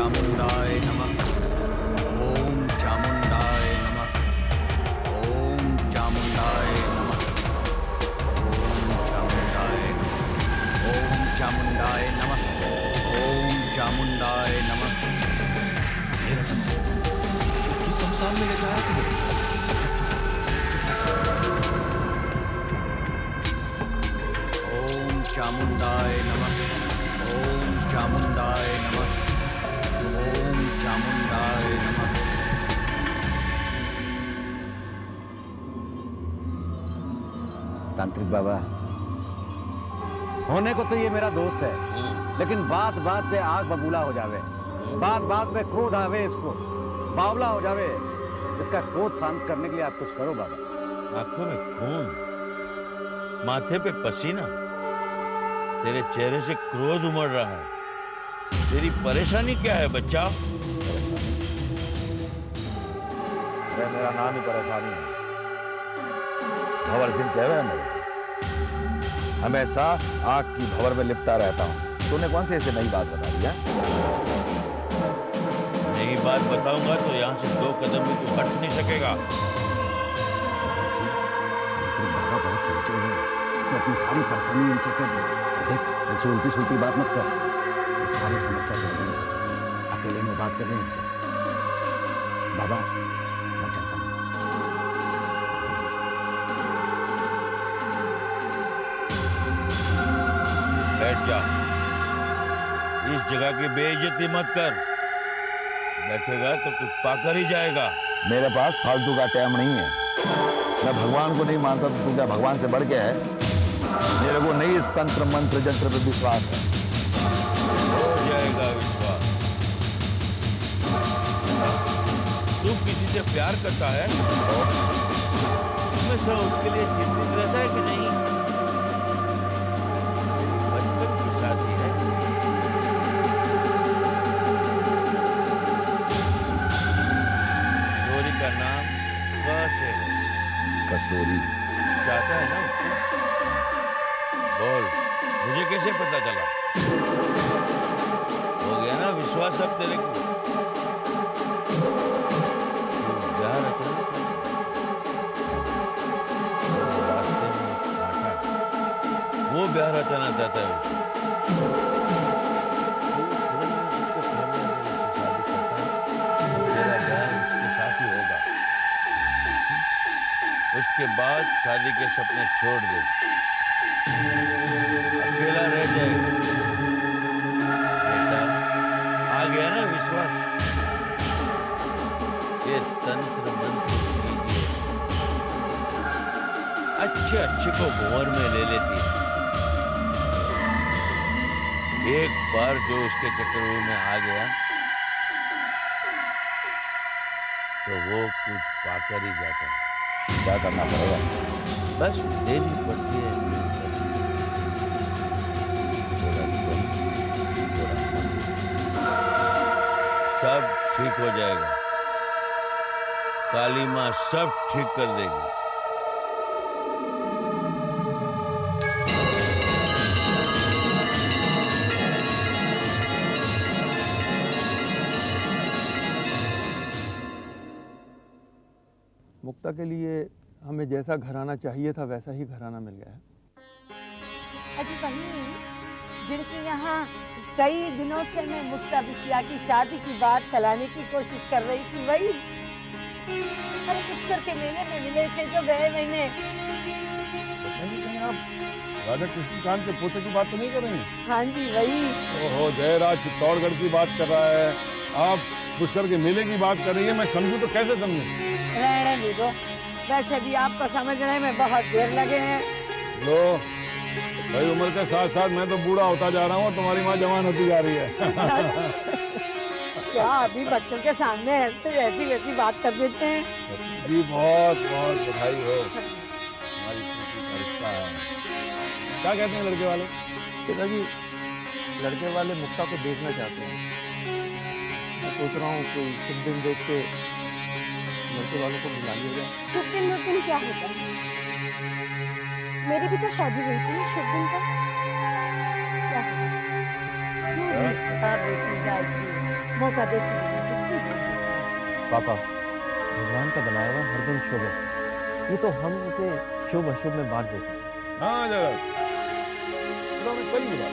चामुंडाय नमः। ओम चामुंडाय नमः। ओम चामुंडाय नमः। ओम चामुंडाय नमः। ओम चामुंडाय नमः। ओम चामुंडाय नमः। हे रतन सिंह, किस शमशान में लेकर आया तुम्हें? ओम चामुंडाय नमः। ओम चामुंडाय नमः। ओम चामुंडाय नमः। तांत्रिक बाबा, होने को तो ये मेरा दोस्त है, लेकिन बात बात पे आग बबूला हो जावे, बात बात पे क्रोध आवे, इसको बावला हो जावे। इसका क्रोध शांत करने के लिए आप कुछ करो बाबा। आंखों में खून, माथे पे पसीना, तेरे चेहरे से क्रोध उमड़ रहा है। तेरी परेशानी क्या है बच्चा? अरे मेरा नाम ही परेशानी है। भंवर सिंह कह रहे हैं मेरे, हमेशा आग की भंवर में लिपटा रहता हूँ। तूने कौन सी ऐसी नई बात बता दी है? नई बात बताऊंगा तो यहाँ से 2 कदम भी तू हट नहीं सकेगा। बाबा बहुत पहुंचे हैं, तो अपनी सारी परेशानी इनसे कर दे। देख, इनसे उल्टी सुल्टी बात मत कर, ये सारी समस्या कर देंगे। अकेले में बात करनी इनसे। बाबा, मैं चलता हूँ। बैठ जा। इस जगह की बेइज्जती मत कर। बैठेगा तो कुछ पाकर ही जाएगा। मेरे पास फालतू का टाइम नहीं है। मैं भगवान को नहीं मानता, तो तू क्या भगवान से बढ़ के है? मेरे को नहीं इस तंत्र मंत्र जंत्र पर विश्वास है। हो जाएगा विश्वास। तू किसी से प्यार करता है? हमेशा उसके लिए चिंतित रहता है कि नहीं? बचपन की शादी है। छोरी का नाम क से है। कस्तूरी। चाहता है ना उसको? बोल, मुझे कैसे पता चला? हो गया ना विश्वास अब तेरे को? तू ब्याह रचना चाहता है? रास्ते में काटा, वो ब्याह रचना चाहता है उसे। तू तुरंत उसके सामने अगर उससे शादी करता है, तो तेरा ब्याह उसके साथ ही होगा। उसके बाद शादी के सपने छोड़ दे, अकेला रह जाएगा। बेटा, आ गया ना विश्वास? ये तंत्र मंत्र चीजें अच्छे अच्छे को भंवर में ले लेती है। एक बार जो उसके चक्रव्यूह में आ गया, तो वो कुछ पाकर ही जाता है। क्या करना पड़ेगा? बस देनी पड़ती है। थोड़ा दम, थोड़ा मन। सब ठीक हो जाएगा। काली माँ सब ठीक कर देगी। मुक्ता के लिए हमें जैसा घराना चाहिए था वैसा ही घराना मिल गया है। अजी वही जिनकी यहाँ कई दिनों से मैं मुक्ता बिटिया की शादी की बात चलाने की कोशिश कर रही थी, वही अरे पुष्कर के मेले में मिले थे जो गए महीने। कहीं आप राजा कृष्णकांत के पोते की बात तो नहीं कर रही हैं? हाँ जी वही। ओहो, जयराज चित्तौड़गढ़ की बात कर रहा है, आप पुष्कर के मेले की बात कर रही है। मैं समझूं तो कैसे समझूं? रहने दे दो, वैसे भी आपको समझने में बहुत देर लगे हैं। लो भाई, उम्र के साथ साथ मैं तो बूढ़ा होता जा रहा हूँ, तुम्हारी माँ जवान होती जा रही है। क्या अभी बच्चों के सामने ऐसे ऐसी वैसी बात कर देते हैं? जी बहुत बहुत बधाई हो, हमारी खुशी का रिश्ता है। क्या कहते हैं लड़के वाले? पिताजी, लड़के वाले मुक्ता को देखना चाहते हैं। मैं सोच रहा हूँ कोई शुभ दिन देख के लड़के वालों को बुला लिया जाए। शुभ दिन क्या होता है? मेरी भी तो शादी हुई थी शुभ दिन का। क्या बेटी जाएगी मौका देती हूँ, इसकी ढूंढ लेती हूँ। पापा, भगवान का बनाया हुआ हर दिन शुभ है। ये तो हम उसे शुभ अशुभ में बांट देते हैं। हाँ जगत मैं कल बुला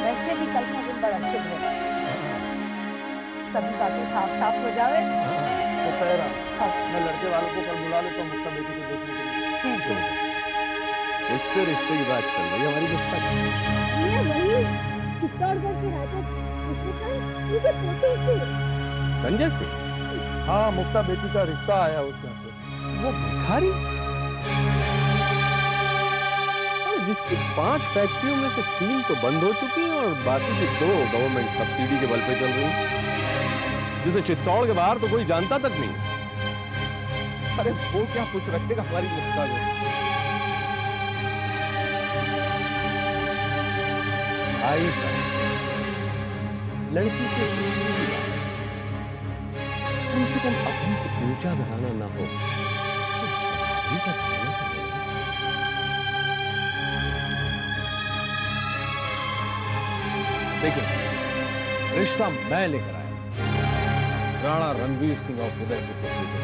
वैसे भी कल का दिन बड़ा शुभ है, सभी बातें साफ साफ हो जावे। तो कह रहा मैं लड़के वालों को कल बुला लेता हूँ मुक्ता बेटी को देखने के लिए। ठीक है। इससे रिश्ते की बात चल रही है हमारी मुक्ता की। ये वही चित्तौड़गढ़ के राजा कृष्णकांत उनके पोते से। संजय से? हाँ, मुक्ता बेटी का रिश्ता आया उसके यहाँ से। वो भिखारी जिसकी 5 फैक्ट्रियों में से 3 तो बंद हो चुकी हैं और बाकी की 2 गवर्नमेंट सब्सिडी के बल पे चल रही हैं, जिसे चित्तौड़ के बाहर तो कोई जानता तक नहीं। अरे वो क्या पूछ रखेगा हमारी मुक्ता को? आई लड़की के कम से कम अपनी से ऊंचा घराना ना हो तो का घराना तो है। देखिए, रिश्ता मैं लेकर आया, राणा रणवीर सिंह और उदयपुर के बेटे।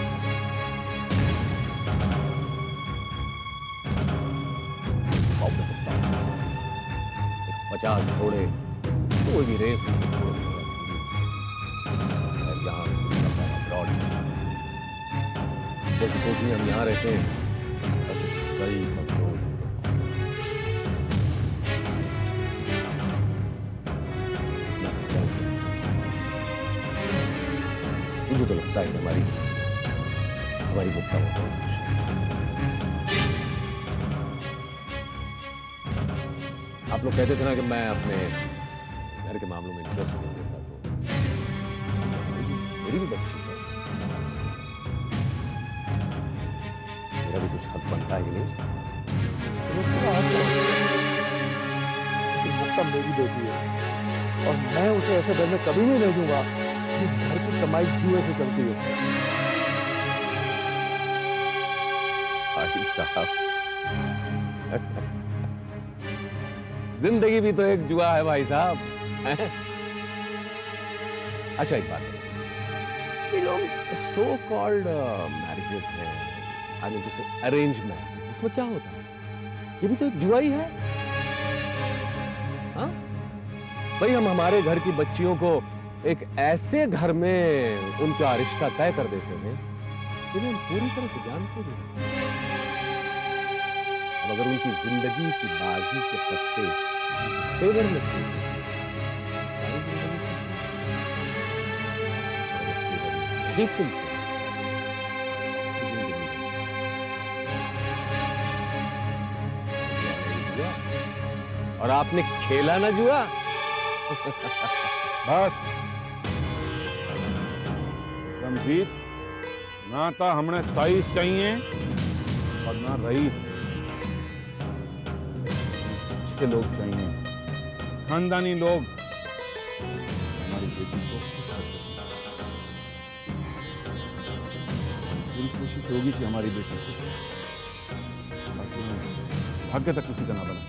50 घोड़े कोई भी रेस यहाँ अब्रॉड जैसे कुछ भी हम यहाँ रहते हैं कई कमजोर मुझे तो लगता है कि हमारी मुक्ता बहुत खुश है। आप लोग कहते थे ना कि मैं अपने घर के मामलों में इंटरेस्ट नहीं लेता, तो मेरी भी बच्ची है, मेरा भी कुछ हक बनता है कि नहीं? मुक्ता मेरी बेटी है और मैं उसे ऐसे घर में कभी नहीं भेजूंगा जिस घर की कमाई जुए से चलती है। जिंदगी भी तो एक जुआ है भाई साहब। अच्छा एक बात है, ये लोग सो कॉल्ड मैरिजेस हैं, आई मीन जैसे अरेंज मैरिज, इसमें क्या होता है? ये भी तो एक जुआ ही है। हाँ भाई, हम हमारे घर की बच्चियों को एक ऐसे घर में उनका रिश्ता तय कर देते हैं जिन्हें हम पूरी तरह से जानते हैं। अब अगर उनकी जिंदगी की बाजी के पत्ते फेवर में थे, और आपने खेला ना जुआ। बस रणजीत, ना तो हमने साइज चाहिए और ना रईस के लोग चाहिए, खानदानी लोग हमारी बेटी को खुश कर देंगे। पूरी कोशिश होगी कि हमारी बेटी को भाग्य तक किसी का ना बना।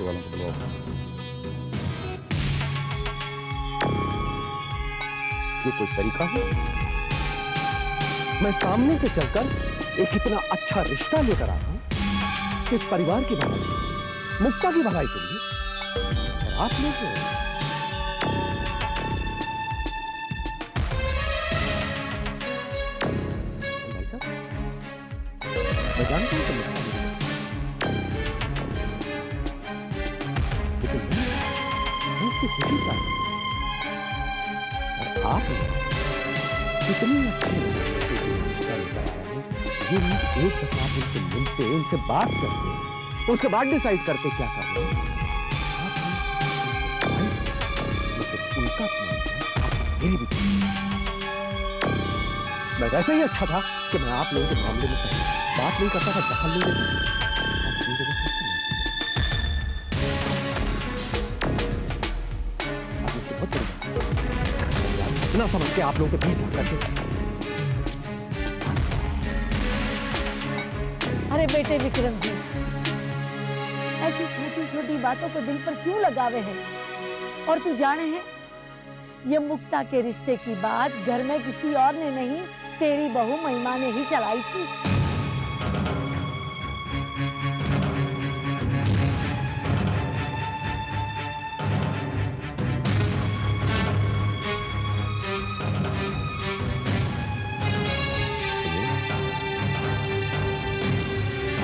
वालों को बुलाओ। ये कोई तरीका है? मैं सामने से चलकर एक इतना अच्छा रिश्ता लेकर आता हूं कि इस परिवार की भलाई, मुक्ता की भलाई के लिए, और आप लोग भाई साहब, मैं जानता हूं कि लेकिन मैं उसकी खुशी चाहता हूं, और आप कितनी अच्छी रिश्ता लेकर आया है। ये नहीं एक दफा आप उनसे मिलते, उनसे बात करते, उसके बाद डिसाइड करते क्या करना है। उनका मेरी भी मैं वैसे ही अच्छा था कि मैं आप लोगों के मामले में कहीं बात नहीं करता था, दखल नहीं देता। इतना समझ के आप लोगों के बीच करके। अरे बेटे विक्रम जी, ऐसी छोटी छोटी बातों को दिल पर क्यों लगावे है? और तू जाने है, ये मुक्ता के रिश्ते की बात घर में किसी और ने नहीं, तेरी बहू महिमा ने ही चलाई थी।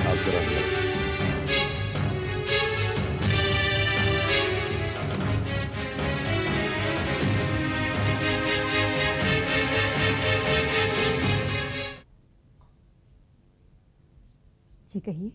आप जरा अंदर। जी कहिए।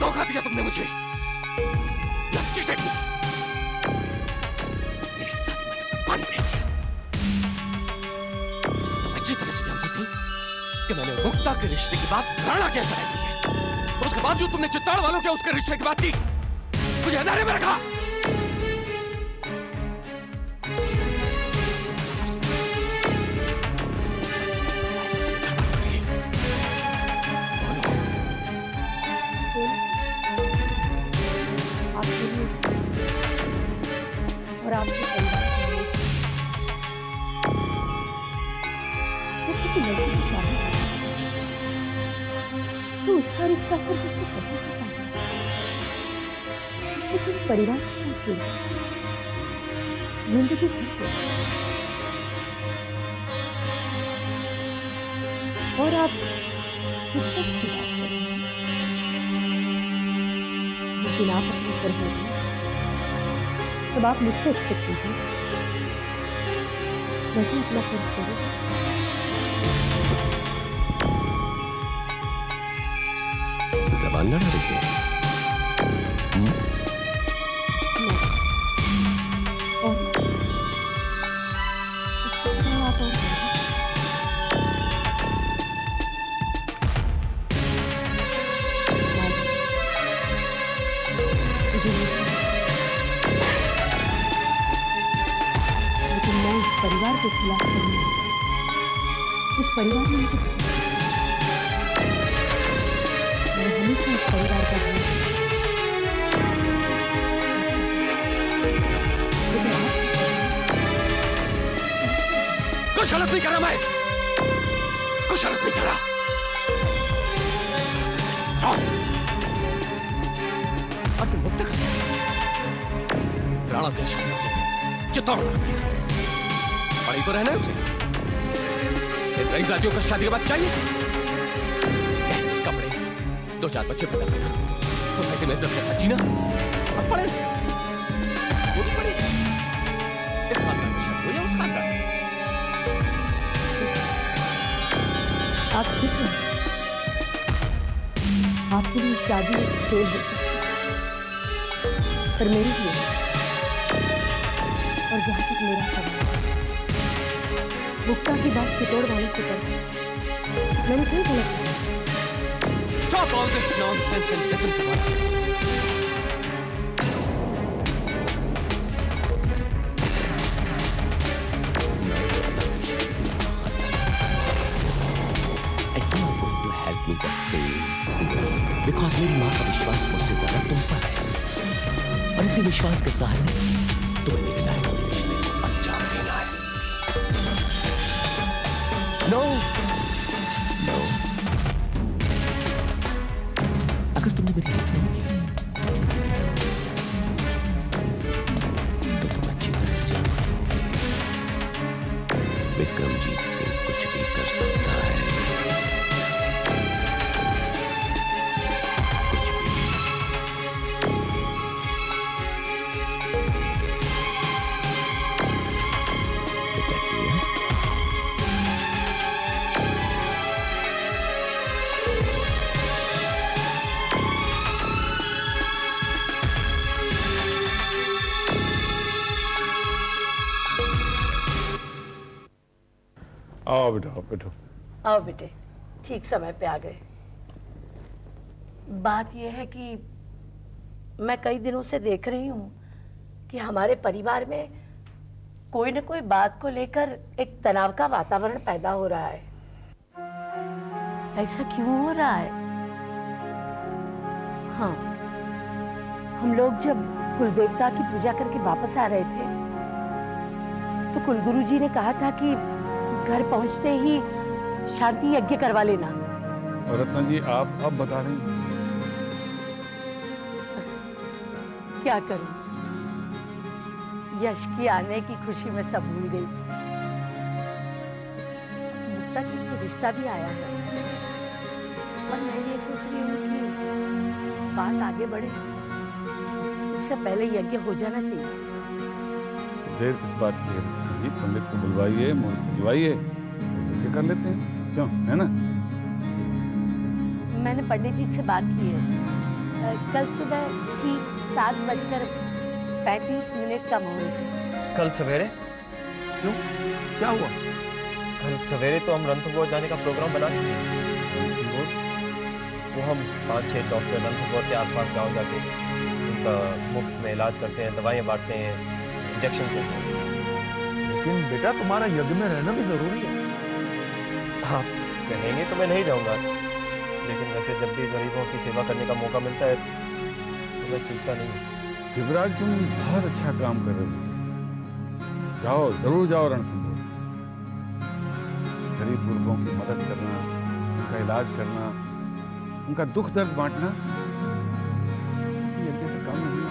धोखा दिया तुमने मुझे। You cheated me. मेरी सारी मेहनत पर पानी फेर दिया। तुम अच्छी तरह से जानती थी कि मैंने मुक्ता के रिश्ते की बात राणा के यहाँ चलाई है। और उसके बावजूद तुमने चित्ताड़ वालों के उसके रिश्ते की बात की, मुझे अंधारे में रखा। आपके लिए और आपके परिवार के लिए वो किसी लड़की की शादी तो उसका रिश्ता सिर्फ उसके पति के साथ है, लेकिन परिवार के साथ क्यों? जिंदगी भर क्यों? और आप किस तरह की बात कर रहे हैं? लेकिन आप अपनी कर रहे हैं तब आप मुझसे एक्सपेक्ट कीजिए वैसे अपना फर्ज करो। जबान लड़ा रही है। और इससे क्या आप और करें? लेकिन मैं इस परिवार के खिलाफ नहीं हूँ। इस परिवार में मुझे मैं हमेशा इस परिवार का हूँ। लेकिन आप कुछ गलत नहीं करा मैं, कुछ गलत नहीं करा। और तुम मुक्त कर राणा की शादी चित्तौड़ में पढ़ी तो रहना है उसे। रही जातियों को शादी के बाद चाहिए कपड़े, 2-4 बच्चे पैदा करना, सोसाइटी में इज्जत के साथ जीना। अब पढ़े वो भी पढ़े, इस खानदान में शादी हो या उस खानदान में। आप ठीक हैं। आपके लिए शादी एक खेल हो सकती है, पर मेरी लिए और जहाँ तक मेरा सवाल मुक्ता की बात चित्तौड़ वालों से करके मैंने क्यों गलत किया? Stop all this nonsense and listen to what because मेरी माँ का विश्वास मुझसे ज्यादा तुम पर है, और इसी विश्वास के सहारे तुम्हें मेरे दाएं वाले रिश्ते को अंजाम देना है। नो नो, अगर तुमने मेरी हेल्प नहीं की तो तुम अच्छी तरह से जानते हो विक्रमजीत सिंह कुछ भी कर सकता है। आओ बेटा, आओ बैठो। आओ बेटे, ठीक समय पे आ गए। बात यह है कि मैं कई दिनों से देख रही हूँ कि हमारे परिवार में कोई न कोई बात को लेकर एक तनाव का वातावरण पैदा हो रहा है। ऐसा क्यों हो रहा है? हाँ, हम लोग जब कुलदेवता की पूजा करके वापस आ रहे थे तो कुलगुरु जी ने कहा था कि घर पहुंचते ही शांति यज्ञ करवा लेना। और रत्ना जी आप अब बता रही हैं। क्या करूं, यश की आने की खुशी में सब भूल गई थी। मुक्ता की कोई रिश्ता भी आया है और मैं ये सोच रही हूँ कि बात आगे बढ़े, उससे पहले यज्ञ हो जाना चाहिए। देर किस बात की है जी? पंडित को बुलवाइए, मुहूर्त बुलवाइए, यज्ञ कर लेते हैं, क्यों, है ना? मैंने पंडित जी से बात की है। कल सुबह ठीक 7:35 का मुहूर्त है। कल सवेरे? क्यों, क्या हुआ? कल सवेरे तो हम रणथंभौर जाने का प्रोग्राम बना चुके हैं। वो हम 5-6 डॉक्टर रणथंभौर के आसपास गांव जाके उनका मुफ्त में इलाज करते हैं, दवाइयाँ बांटते हैं, इंजेक्शन देते हैं। लेकिन बेटा तुम्हारा यज्ञ में रहना भी जरूरी है। आप कहेंगे तो मैं नहीं जाऊंगा, लेकिन वैसे जब भी गरीबों की सेवा करने का मौका मिलता है तो मैं चूकता नहीं। शिवराज तुम बहुत अच्छा काम कर रहे हो। जाओ, जरूर जाओ रणथंभौर। गरीब बुजुर्गों की मदद करना, उनका इलाज करना, उनका दुख दर्द बांटना किसी यज्ञ से कम नहीं है।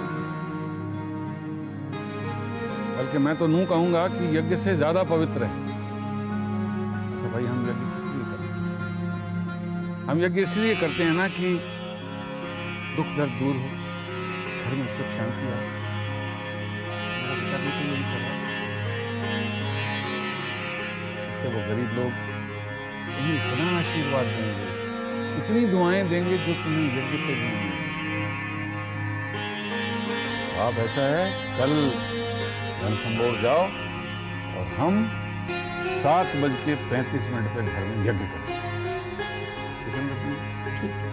बल्कि मैं तो यूं कहूंगा कि यज्ञ से ज्यादा पवित्र है। अच्छा भाई, हम यज्ञ किस लिए करते हैं? हम यज्ञ इसलिए करते हैं ना कि दुख दर्द दूर हो, घर में सुख शांति आए। मेरा विचार भी तो यही कर रहा है। इससे वो गरीब लोग तुम्हें इतना आशीर्वाद देंगे, इतनी दुआएं देंगे जो तुम्हें यज्ञ से भी नहीं मिलेंगी। आप ऐसा है, कल रणथंभौर जाओ और हम 7:35 पे घर में यज्ञ करें। ठीक है ना? ठीक है।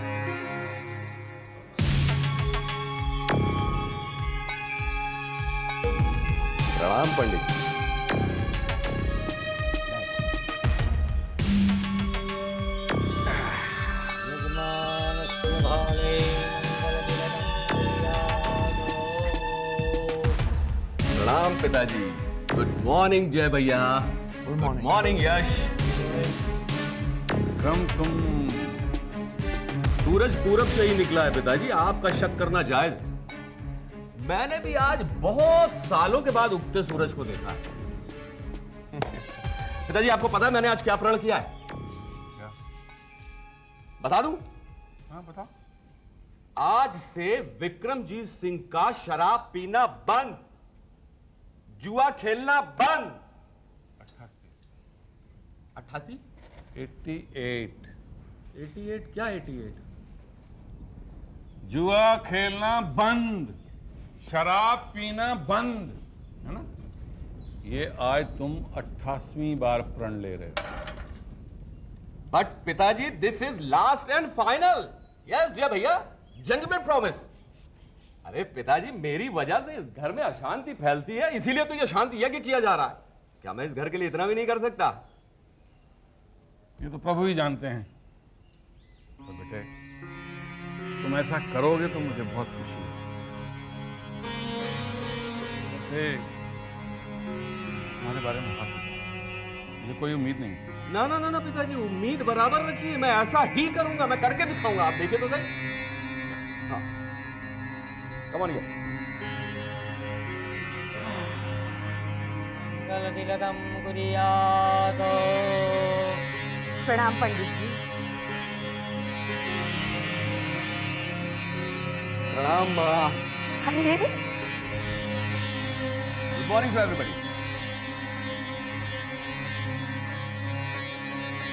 प्रणाम पंडित। प्रणाम पिताजी। गुड मॉर्निंग जय भैया। गुड मॉर्निंग यश। विक्रम, तुम सूरज पूरब से ही निकला है पिताजी, आपका शक करना जायज है। मैंने भी आज बहुत सालों के बाद उगते सूरज को देखा है। पिताजी आपको पता है मैंने आज क्या प्रण किया है? क्या? बता दूं? हाँ बताओ। आज से विक्रमजीत सिंह का शराब पीना बंद, जुआ खेलना बंद। 88? 88। 88 क्या 88? जुआ खेलना बंद, शराब पीना बंद, है ना? ये आज तुम 88वीं बार प्रण ले रहे हो। बट पिताजी this is last and final. Yes जय भैया, जेंटलमैन प्रॉमिस। अरे पिताजी, मेरी वजह से इस घर में अशांति फैलती है, इसीलिए तो ये शांति यज्ञ किया जा रहा है। क्या मैं इस घर के लिए इतना भी नहीं कर सकता? ये तो प्रभु ही जानते हैं। तो बेटे, तुम ऐसा करोगे तो मुझे बहुत खुशी है। वैसे तुम्हारे बारे में मुझे कोई उम्मीद नहीं है। ना ना ना ना पिताजी, उम्मीद बराबर रखिए, मैं ऐसा ही करूंगा, मैं करके दिखाऊंगा। आप देखिए तो सही। हाँ, कम ऑन यस। प्रणाम पंडित जी। प्रणाम माँ। अरे गुड मॉर्निंग टू एवरीबॉडी।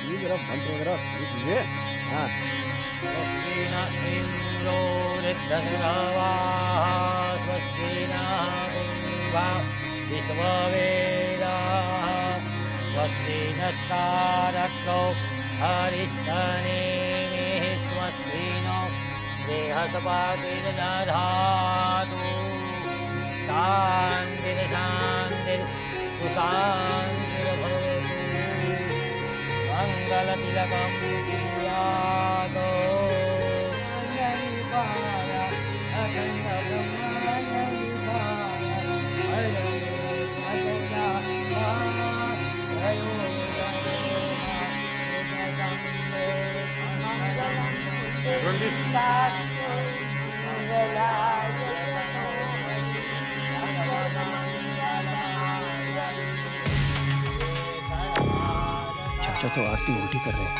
ये जरा मंत्र वगैरह लीजिए। हाँ, स्वस्ति नस्तारक्तो हरिष्ठनेमिः स्वस्ति नो बृहस्पतिर्दधातु शान्तिर्शान्तिर् सुशान्तिर्भवतु मङ्गलतिलकं कुर्यात् मङ्गलिकाय अखण्डब्रह्मण्डलिकाय चाचा तो आरती उल्टी कर रहे हैं।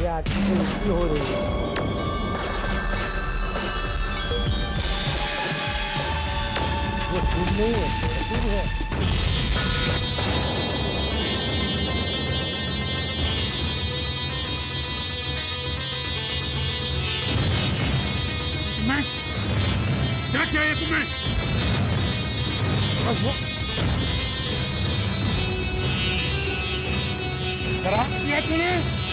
ये आरती उल्टी हो रही है। वो शुभ नहीं है, शुभ है। क्या चाहिए तुम्हें? शराब पिया तूने?